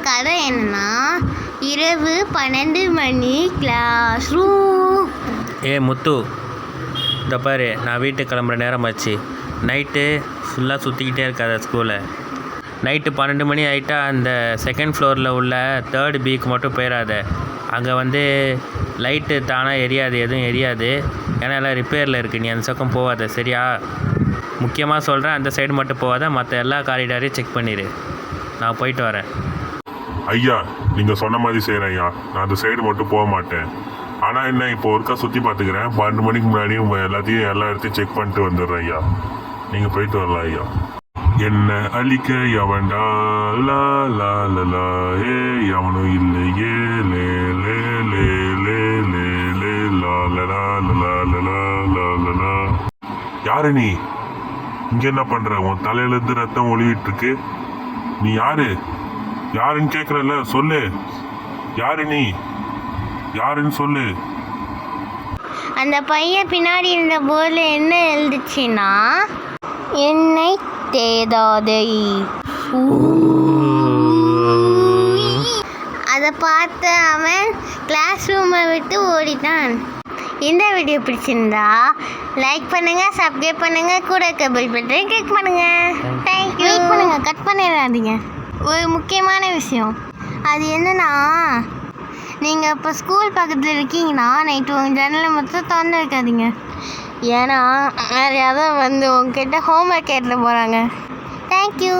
கதை என்னன்னா, இரவு 12 மணி கிளாஸ் ரூம். முத்து, இந்த பாரு, நான் வீட்டுக்கு கிளம்புற நேரம் ஆச்சு. நைட்டு ஃபுல்லாக சுற்றிக்கிட்டே இருக்காத ஸ்கூலை. நைட்டு 12 மணி ஆகிட்டா அந்த செகண்ட் ஃப்ளோரில் உள்ள 3rd பிக்கு மட்டும் போயிடாத. அங்கே லைட்டு தானாக எரியாது, எதுவும் எரியாது. ஏன்னா எல்லாம் ரிப்பேரில் இருக்குது. நீ அந்த பக்கம் போகாத, சரியா? முக்கியமாக சொல்கிறேன், அந்த சைடு மட்டும் போகாத. மற்ற எல்லா காரிடாரையும் செக் பண்ணிடு. நான் போயிட்டு வரேன். ஐயா, நீங்கள் சொன்ன மாதிரி செய்கிறேன் ஐயா. நான் அந்த சைடு மட்டும் போக மாட்டேன். ஆனால் என்ன, இப்போ ஒருக்கா சுற்றி பார்த்துக்கிறேன். 12 மணிக்கு முன்னாடி எல்லாத்தையும் எல்லா இடத்தையும் செக் பண்ணிட்டு வந்துடுறேன் ஐயா. நீங்கள் போயிட்டு வரலாம் ஐயா. என்ன அழிக்க எவன்டா லா லா லா ஏ எவனும் இல்லையே லே லே லே லே லே லே லா லா லா லா லா லா. யாரு நீ? இங்கே என்ன பண்ணுற? உன் தலையிலேருந்து ரத்தம் ஒளிவிட்டு இருக்கு. நீ யாரு? யாருன்னு கேட்குறல்ல, சொல்லு. யாரு நீ? யாருன்னு சொல்லு. அந்த பையன் பின்னாடி இருந்த போர்டில் என்ன எழுதுச்சுன்னா, என்னை தேடாதே. அதை பார்த்து அவன் கிளாஸ் ரூமை விட்டு ஓடிட்டான். இந்த வீடியோ பிடிச்சிருந்தா லைக் பண்ணுங்க, சப்ஸ்கிரைப் பண்ணுங்க, கூட இருக்க பெல் பட்டனை கிளிக் பண்ணுங்க. தேங்க்யூ. வெயிட் பண்ணுங்க, கட் பண்ணிடாதீங்க. ஒரு முக்கியமான விஷயம், அது என்னன்னா, நீங்கள் இப்போ ஸ்கூல் பக்கத்தில் இருக்கீங்கன்னா நைட்டு உங்கள் ஜன்னலை மட்டும் திறந்து வைக்காதீங்க. ஏன்னா யாராவது உங்ககிட்ட ஹோம்ஒர்க் கேட்டு போகிறாங்க. தேங்க்யூ.